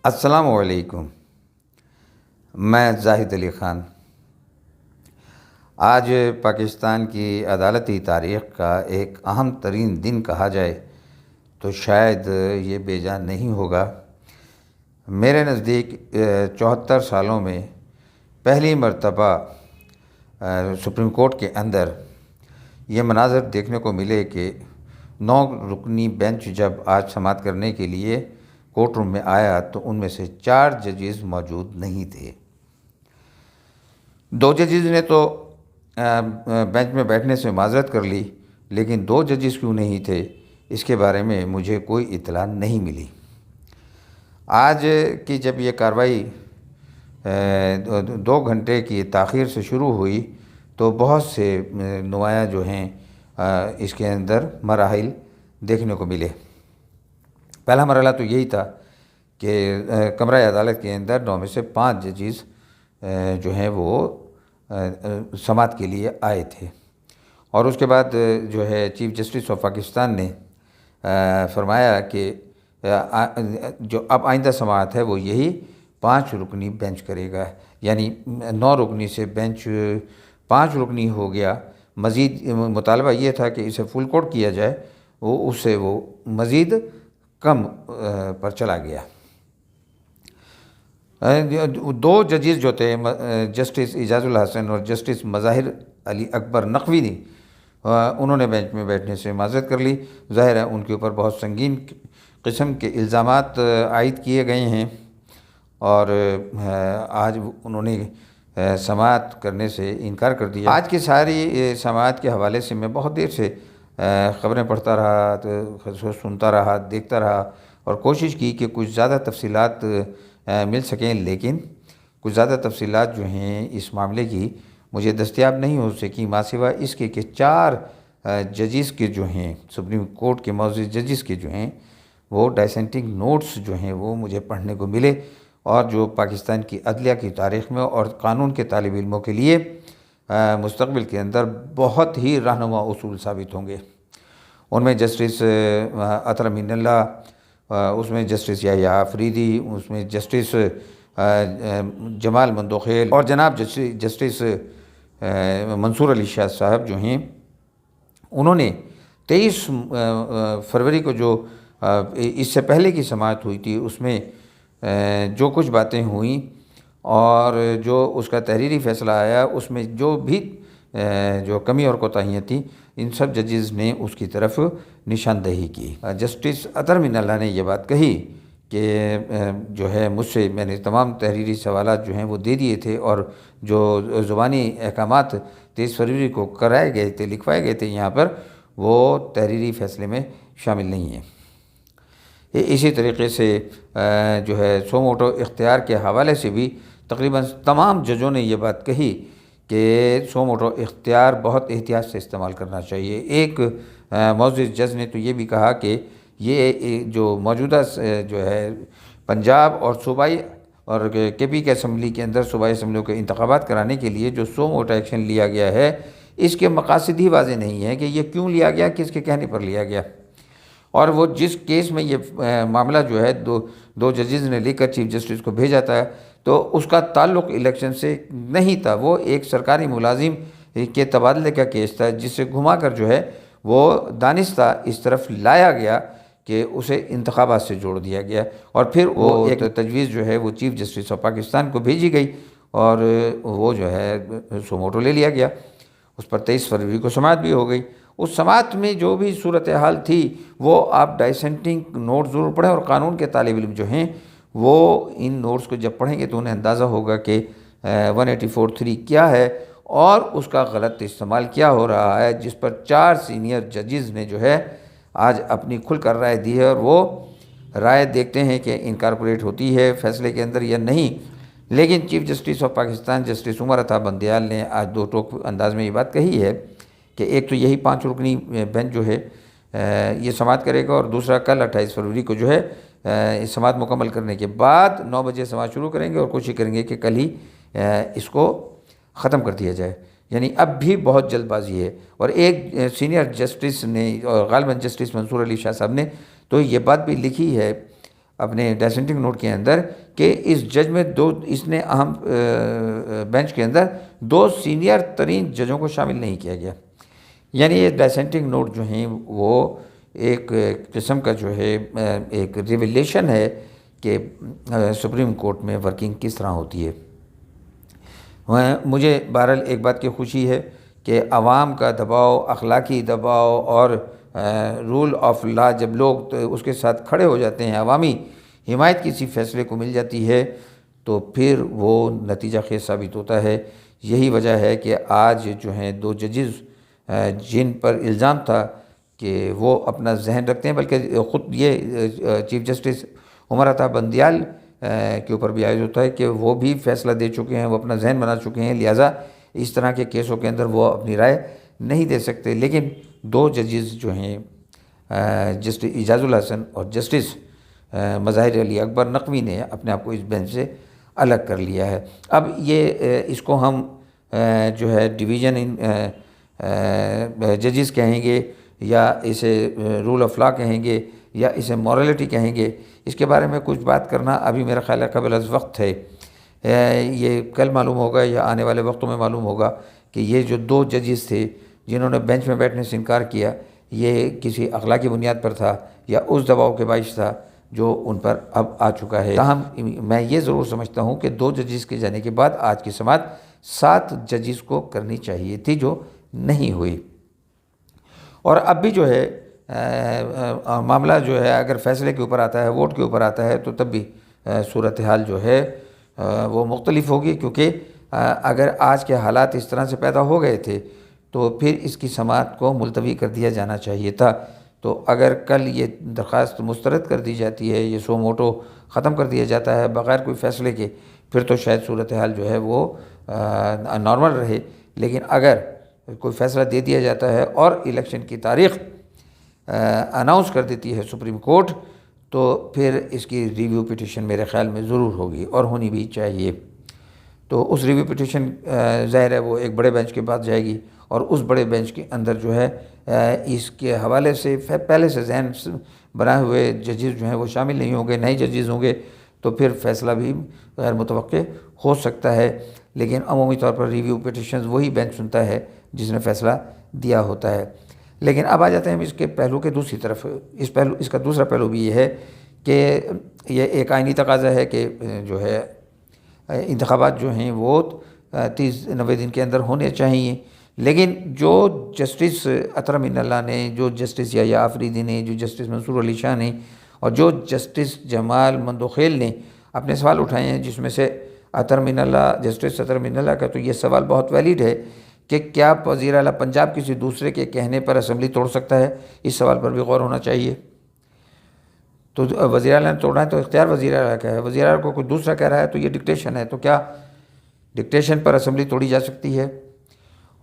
السلام علیکم۔ میں زاہد علی خان۔ آج پاکستان کی عدالتی تاریخ کا ایک اہم ترین دن کہا جائے تو شاید یہ بے جا نہیں ہوگا۔ میرے نزدیک 74 سالوں میں پہلی مرتبہ سپریم کورٹ کے اندر یہ مناظر دیکھنے کو ملے کہ 9 رکنی بینچ جب آج سماعت کرنے کے لیے کورٹ روم میں آیا تو ان میں سے 4 ججز موجود نہیں تھے۔ 2 ججز نے تو بینچ میں بیٹھنے سے معذرت کر لی، لیکن 2 ججز کیوں نہیں تھے اس کے بارے میں مجھے کوئی اطلاع نہیں ملی۔ آج کی جب یہ کارروائی 2 گھنٹے کی تاخیر سے شروع ہوئی تو بہت سے نمایاں جو ہیں اس کے اندر مراحل دیکھنے کو ملے۔ پہلا مرحلہ تو یہی تھا کہ کمرہ عدالت کے اندر 9 میں سے 5 ججز جو ہیں وہ سماعت کے لیے آئے تھے، اور اس کے بعد جو ہے چیف جسٹس آف پاکستان نے فرمایا کہ جو اب آئندہ سماعت ہے وہ یہی 5 رکنی بینچ کرے گا، یعنی 9 رکنی سے بینچ 5 رکنی ہو گیا۔ مزید مطالبہ یہ تھا کہ اسے فل کورٹ کیا جائے، اس سے وہ مزید کم پر چلا گیا۔ 2 ججز جو تھے، جسٹس اعجاز الحسن اور جسٹس مظاہر علی اکبر نقوی نے انہوں نے بینچ میں بیٹھنے سے معذرت کر لی۔ ظاہر ہے ان کے اوپر بہت سنگین قسم کے الزامات عائد کیے گئے ہیں، اور آج انہوں نے سماعت کرنے سے انکار کر دیا۔ آج کی ساری سماعت کے حوالے سے میں بہت دیر سے خبریں پڑھتا رہا، سنتا رہا، دیکھتا رہا، اور کوشش کی کہ کچھ زیادہ تفصیلات مل سکیں، لیکن کچھ زیادہ تفصیلات جو ہیں اس معاملے کی مجھے دستیاب نہیں ہو سکی، ماں سوا اس کے کہ 4 ججز کے جو ہیں، سپریم کورٹ کے معزز ججز کے جو ہیں وہ ڈائسنٹنگ نوٹس جو ہیں وہ مجھے پڑھنے کو ملے، اور جو پاکستان کی عدلیہ کی تاریخ میں اور قانون کے طالب علموں کے لیے مستقبل کے اندر بہت ہی رہنما اصول ثابت ہوں گے۔ ان میں جسٹس عطر امین اللہ، اس میں جسٹس یحییٰ آفریدی، اس میں جسٹس جمال مندوخیل اور جناب جسٹس منصور علی شاہ صاحب جو ہیں، انہوں نے 23 فروری کو جو اس سے پہلے کی سماعت ہوئی تھی اس میں جو کچھ باتیں ہوئیں اور جو اس کا تحریری فیصلہ آیا، اس میں جو بھی جو کمی اور کوتاہیاں تھیں، ان سب ججز نے اس کی طرف نشاندہی کی۔ جسٹس عطر امین اللہ نے یہ بات کہی کہ جو ہے مجھ سے میں نے تمام تحریری سوالات جو ہیں وہ دے دیے تھے، اور جو زبانی احکامات 23 فروری کو کرائے گئے تھے، لکھوائے گئے تھے یہاں پر، وہ تحریری فیصلے میں شامل نہیں ہیں۔ اسی طریقے سے جو ہے سو موٹو اختیار کے حوالے سے بھی تقریباً تمام ججوں نے یہ بات کہی کہ سو موٹو اختیار بہت احتیاط سے استعمال کرنا چاہیے۔ ایک معزز جج نے تو یہ بھی کہا کہ یہ جو موجودہ جو ہے پنجاب اور صوبائی اور کے پی کے اسمبلی کے اندر صوبائی اسمبلیوں کے انتخابات کرانے کے لیے جو سو موٹو ایکشن لیا گیا ہے، اس کے مقاصد ہی واضح نہیں ہے کہ یہ کیوں لیا گیا، کس کے کہنے پر لیا گیا، اور وہ جس کیس میں یہ معاملہ جو ہے 2 ججز نے لے کر چیف جسٹس کو بھیجا تھا تو اس کا تعلق الیکشن سے نہیں تھا، وہ ایک سرکاری ملازم کے تبادلے کا کیس تھا، جس سے گھما کر جو ہے وہ دانستہ اس طرف لایا گیا کہ اسے انتخابات سے جوڑ دیا گیا، اور پھر وہ ایک تجویز جو ہے وہ چیف جسٹس آف پاکستان کو بھیجی گئی، اور وہ جو ہے سو موٹو لے لیا گیا۔ اس پر 23 فروری کو سماعت بھی ہو گئی۔ اس سماعت میں جو بھی صورتحال تھی وہ آپ ڈائسنٹنگ نوٹ ضرور پڑھیں، اور قانون کے طالب علم جو ہیں وہ ان نوٹس کو جب پڑھیں گے تو انہیں اندازہ ہوگا کہ 184(3) کیا ہے اور اس کا غلط استعمال کیا ہو رہا ہے، جس پر 4 سینئر ججز نے جو ہے آج اپنی کھل کر رائے دی ہے، اور وہ رائے دیکھتے ہیں کہ انکارپوریٹ ہوتی ہے فیصلے کے اندر یا نہیں۔ لیکن chief justice of Pakistan justice Umar Ata Bandial نے آج 2 ٹوک انداز میں یہ بات کہی ہے کہ ایک تو یہی 5 رکنی بینچ جو ہے یہ سماعت کرے گا، اور دوسرا کل 28 فروری کو جو ہے سماعت مکمل کرنے کے بعد 9 بجے سماعت شروع کریں گے، اور کوشش کریں گے کہ کل ہی اس کو ختم کر دیا جائے۔ یعنی اب بھی بہت جلد بازی ہے، اور ایک سینئر جسٹس نے، اور غالباً جسٹس منصور علی شاہ صاحب نے تو یہ بات بھی لکھی ہے اپنے ڈیسنٹنگ نوٹ کے اندر کہ اس جج میں اس نے اہم بینچ کے اندر 2 سینئر ترین ججوں کو شامل نہیں کیا گیا. یعنی یہ ڈیسنٹنگ نوٹ جو ہیں وہ ایک قسم کا جو ہے ایک ریویلیشن ہے کہ سپریم کورٹ میں ورکنگ کس طرح ہوتی ہے. مجھے بہرحال ایک بات کی خوشی ہے کہ عوام کا دباؤ، اخلاقی دباؤ اور رول آف لا جب لوگ اس کے ساتھ کھڑے ہو جاتے ہیں، عوامی حمایت کسی فیصلے کو مل جاتی ہے تو پھر وہ نتیجہ خیز ثابت ہوتا ہے. یہی وجہ ہے کہ آج جو ہیں 2 ججز جن پر الزام تھا کہ وہ اپنا ذہن رکھتے ہیں، بلکہ خود یہ چیف جسٹس عمر عطا بندیال کے اوپر بھی عائد ہوتا ہے کہ وہ بھی فیصلہ دے چکے ہیں، وہ اپنا ذہن بنا چکے ہیں، لہٰذا اس طرح کے کیسوں کے اندر وہ اپنی رائے نہیں دے سکتے. لیکن 2 ججز جو ہیں جسٹس اعجاز الحسن اور جسٹس مظاہر علی اکبر نقوی نے اپنے آپ کو اس بینچ سے الگ کر لیا ہے. اب یہ اس کو ہم جو ہے ڈویژن ان ججز کہیں گے، یا اسے رول آف لا کہیں گے، یا اسے مورالٹی کہیں گے، اس کے بارے میں کچھ بات کرنا ابھی میرا خیال ہے قبل از وقت ہے. یہ کل معلوم ہوگا یا آنے والے وقتوں میں معلوم ہوگا کہ یہ جو 2 ججز تھے جنہوں نے بینچ میں بیٹھنے سے انکار کیا، یہ کسی اخلاقی بنیاد پر تھا یا اس دباؤ کے باعث تھا جو ان پر اب آ چکا ہے. تاہم میں یہ ضرور سمجھتا ہوں کہ 2 ججز کے جانے کے بعد آج کی سماعت 7 ججز کو کرنی چاہیے تھی، جو نہیں ہوئی. اور اب بھی جو ہے معاملہ جو ہے اگر فیصلے کے اوپر آتا ہے، ووٹ کے اوپر آتا ہے، تو تب بھی صورتحال جو ہے وہ مختلف ہوگی، کیونکہ اگر آج کے حالات اس طرح سے پیدا ہو گئے تھے تو پھر اس کی سماعت کو ملتوی کر دیا جانا چاہیے تھا. تو اگر کل یہ درخواست مسترد کر دی جاتی ہے، یہ سو موٹو ختم کر دیا جاتا ہے بغیر کوئی فیصلے کے، پھر تو شاید صورتحال جو ہے وہ نارمل رہے. لیکن اگر کوئی فیصلہ دے دیا جاتا ہے اور الیکشن کی تاریخ اناؤنس کر دیتی ہے سپریم کورٹ، تو پھر اس کی ریویو پٹیشن میرے خیال میں ضرور ہوگی اور ہونی بھی چاہیے. تو اس ریویو پٹیشن ظاہر ہے وہ ایک بڑے بینچ کے پاس جائے گی، اور اس بڑے بینچ کے اندر جو ہے اس کے حوالے سے پہلے سے ذہن بنائے ہوئے ججز جو ہیں وہ شامل نہیں ہوں گے، نئے ججز ہوں گے، تو پھر فیصلہ بھی غیر متوقع ہو سکتا ہے. لیکن عمومی طور پر ریویو پٹیشنز وہی بینچ سنتا ہے جس نے فیصلہ دیا ہوتا ہے. لیکن اب آ جاتے ہیں ہم اس کے پہلو کے دوسری طرف. اس کا دوسرا پہلو بھی یہ ہے کہ یہ ایک آئینی تقاضا ہے کہ جو ہے انتخابات جو ہیں وہ 30-90 دن کے اندر ہونے چاہیے. لیکن جو جسٹس اطہر امین اللہ نے، جو جسٹس یحییٰ آفریدی نے، جو جسٹس منصور علی شاہ نے، اور جو جسٹس جمال مندوخیل نے اپنے سوال اٹھائے ہیں، جس میں سے جسٹس اطہر امین اللہ کا تو یہ سوال بہت ویلڈ ہے کہ کیا وزیر اعلیٰ پنجاب کسی دوسرے کے کہنے پر اسمبلی توڑ سکتا ہے؟ اس سوال پر بھی غور ہونا چاہیے. تو وزیر اعلیٰ نے توڑنا ہے تو اختیار وزیر اعلیٰ کا ہے. وزیر اعلیٰ کو کوئی دوسرا کہہ رہا ہے تو یہ ڈکٹیشن ہے. تو کیا ڈکٹیشن پر اسمبلی توڑی جا سکتی ہے؟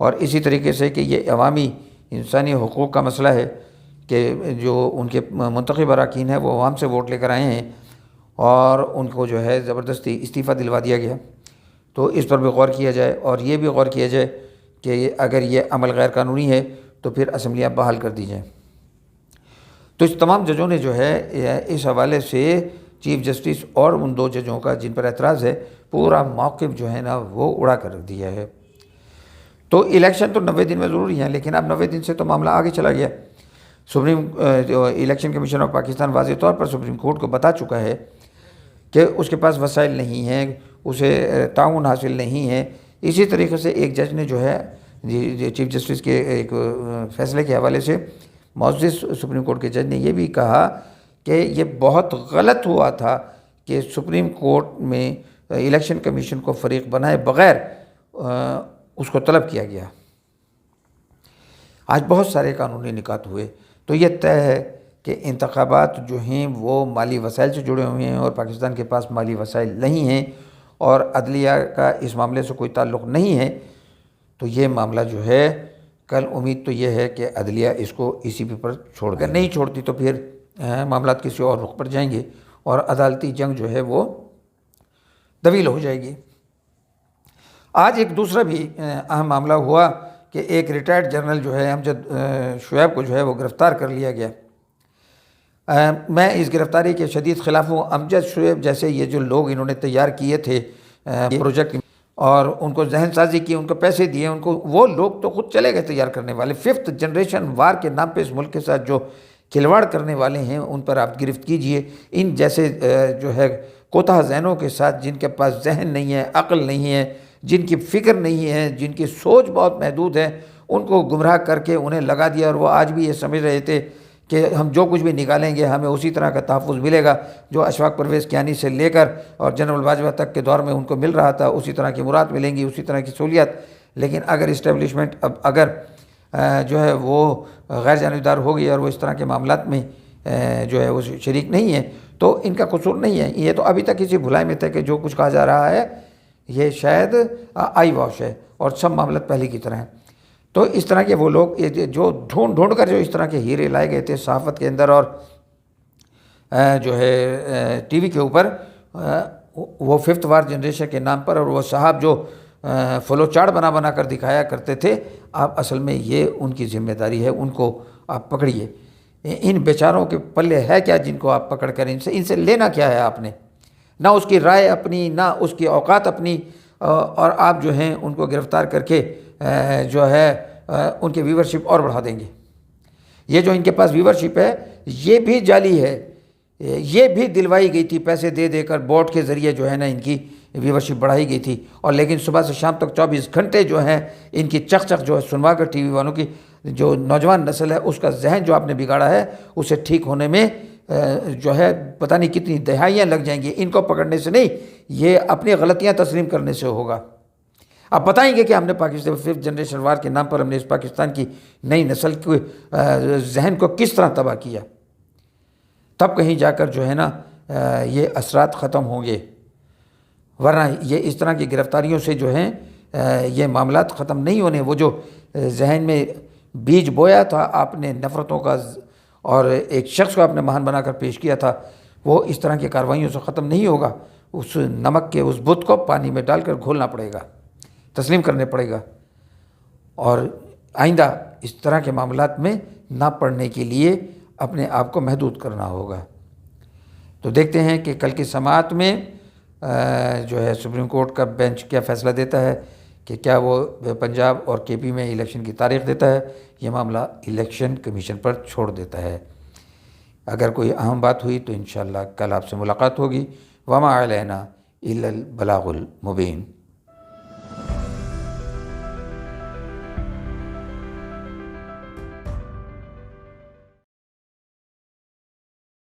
اور اسی طریقے سے کہ یہ عوامی انسانی حقوق کا مسئلہ ہے کہ جو ان کے منتخب اراکین ہیں وہ عوام سے ووٹ لے کر آئے ہیں اور ان کو جو ہے زبردستی استعفیٰ دلوا دیا گیا. تو اس پر بھی غور کیا جائے، اور یہ بھی غور کیا جائے کہ اگر یہ عمل غیر قانونی ہے تو پھر اسمبلیاں بحال کر دی جائیں. تو اس تمام ججوں نے جو ہے اس حوالے سے چیف جسٹس اور ان 2 ججوں کا جن پر اعتراض ہے پورا موقف جو ہے نا وہ اڑا کر رکھ دیا ہے. تو الیکشن تو 90 دن میں ضروری ہیں، لیکن اب 90 دن سے تو معاملہ آگے چلا گیا. الیکشن کمیشن آف پاکستان واضح طور پر سپریم کورٹ کو بتا چکا ہے کہ اس کے پاس وسائل نہیں ہیں، اسے تعاون حاصل نہیں ہے. اسی طریقے سے ایک جج نے جو ہے چیف جسٹس کے ایک فیصلے کے حوالے سے معزز سپریم کورٹ کے جج نے یہ بھی کہا کہ یہ بہت غلط ہوا تھا کہ سپریم کورٹ میں الیکشن کمیشن کو فریق بنائے بغیر اس کو طلب کیا گیا. آج بہت سارے قانونی نکات ہوئے. تو یہ طے ہے کہ انتخابات جو ہیں وہ مالی وسائل سے جڑے ہوئے ہیں اور پاکستان کے پاس مالی وسائل نہیں ہیں اور عدلیہ کا اس معاملے سے کوئی تعلق نہیں ہے. تو یہ معاملہ جو ہے کل امید تو یہ ہے کہ عدلیہ اس کو اسی پی پر چھوڑ کر نہیں چھوڑتی تو پھر معاملات کسی اور رخ پر جائیں گے اور عدالتی جنگ جو ہے وہ طویل ہو جائے گی. آج ایک دوسرا بھی اہم معاملہ ہوا کہ ایک ریٹائرڈ جنرل جو ہے امجد شعیب کو جو ہے وہ گرفتار کر لیا گیا. میں اس گرفتاری کے شدید خلاف ہوں۔ امجد شعیب جیسے یہ جو لوگ انہوں نے تیار کیے تھے پروجیکٹ اور ان کو ذہن سازی کی، ان کو پیسے دیے، ان کو، وہ لوگ تو خود چلے گئے تیار کرنے والے۔ 5th جنریشن وار کے نام پہ اس ملک کے ساتھ جو کھلواڑ کرنے والے ہیں ان پر آپ گرفت کیجئے۔ ان جیسے جو ہے کوتاہ ذہنوں کے ساتھ، جن کے پاس ذہن نہیں ہے، عقل نہیں ہے، جن کی فکر نہیں ہے، جن کی سوچ بہت محدود ہے، ان کو گمراہ کر کے انہیں لگا دیا، اور وہ آج بھی یہ سمجھ رہے تھے کہ ہم جو کچھ بھی نکالیں گے ہمیں اسی طرح کا تحفظ ملے گا جو اشفاق پرویز کیانی سے لے کر اور جنرل باجوہ تک کے دور میں ان کو مل رہا تھا، اسی طرح کی مراد ملیں گی، اسی طرح کی سہولیات۔ لیکن اگر اسٹیبلشمنٹ اب اگر جو ہے وہ غیر جانبدار ہوگی اور وہ اس طرح کے معاملات میں جو ہے وہ شریک نہیں ہے تو ان کا قصور نہیں ہے۔ یہ تو ابھی تک اسی بھلائی میں تھے کہ جو کچھ کہا جا رہا ہے یہ شاید آئی واش ہے اور سب معاملات پہلے کی طرح ہیں۔ تو اس طرح کے وہ لوگ جو ڈھونڈ کر جو اس طرح کے ہیرے لائے گئے تھے صحافت کے اندر اور جو ہے ٹی وی کے اوپر، وہ 5th وار جنریشن کے نام پر، اور وہ صاحب جو فلو چارٹ بنا کر دکھایا کرتے تھے، آپ اصل میں یہ ان کی ذمہ داری ہے، ان کو آپ پکڑیے۔ ان بیچاروں کے پلے ہے کیا جن کو آپ پکڑ کر ان سے لینا کیا ہے آپ نے؟ نہ اس کی رائے اپنی، نہ اس کی اوقات اپنی، اور آپ جو ہیں ان کو گرفتار کر کے جو ہے ان کی ویورشپ اور بڑھا دیں گے۔ یہ جو ان کے پاس ویورشپ ہے یہ بھی جعلی ہے، یہ بھی دلوائی گئی تھی، پیسے دے کر بورڈ کے ذریعے جو ہے نا ان کی ویورشپ بڑھائی گئی تھی، اور لیکن صبح سے شام تک 24 گھنٹے جو ہیں ان کی چک جو ہے سنوا کر ٹی وی والوں کی جو نوجوان نسل ہے اس کا ذہن جو آپ نے بگاڑا ہے اسے ٹھیک ہونے میں جو ہے پتہ نہیں کتنی دہائیاں لگ جائیں گی۔ ان کو پکڑنے سے نہیں، یہ اپنی غلطیاں تسلیم کرنے سے ہوگا۔ آپ بتائیں گے کہ ہم نے پاکستان 5th جنریشن وار کے نام پر ہم نے اس پاکستان کی نئی نسل کے ذہن کو کس طرح تباہ کیا، تب کہیں جا کر جو ہے نا یہ اثرات ختم ہوں گے، ورنہ یہ اس طرح کی گرفتاریوں سے جو ہیں یہ معاملات ختم نہیں ہونے۔ وہ جو ذہن میں بیج بویا تھا آپ نے نفرتوں کا اور ایک شخص کو آپ نے مہان بنا کر پیش کیا تھا، وہ اس طرح کی کارروائیوں سے ختم نہیں ہوگا۔ اس نمک کے اس بت کو پانی میں ڈال کر گھولنا پڑے گا، تسلیم کرنے پڑے گا، اور آئندہ اس طرح کے معاملات میں نہ پڑنے کے لیے اپنے آپ کو محدود کرنا ہوگا۔ تو دیکھتے ہیں کہ کل کی سماعت میں جو ہے سپریم کورٹ کا بینچ کیا فیصلہ دیتا ہے، کہ کیا وہ پنجاب اور کے پی میں الیکشن کی تاریخ دیتا ہے، یہ معاملہ الیکشن کمیشن پر چھوڑ دیتا ہے۔ اگر کوئی اہم بات ہوئی تو انشاءاللہ کل آپ سے ملاقات ہوگی۔ وما علینا الا البلاغ المبین۔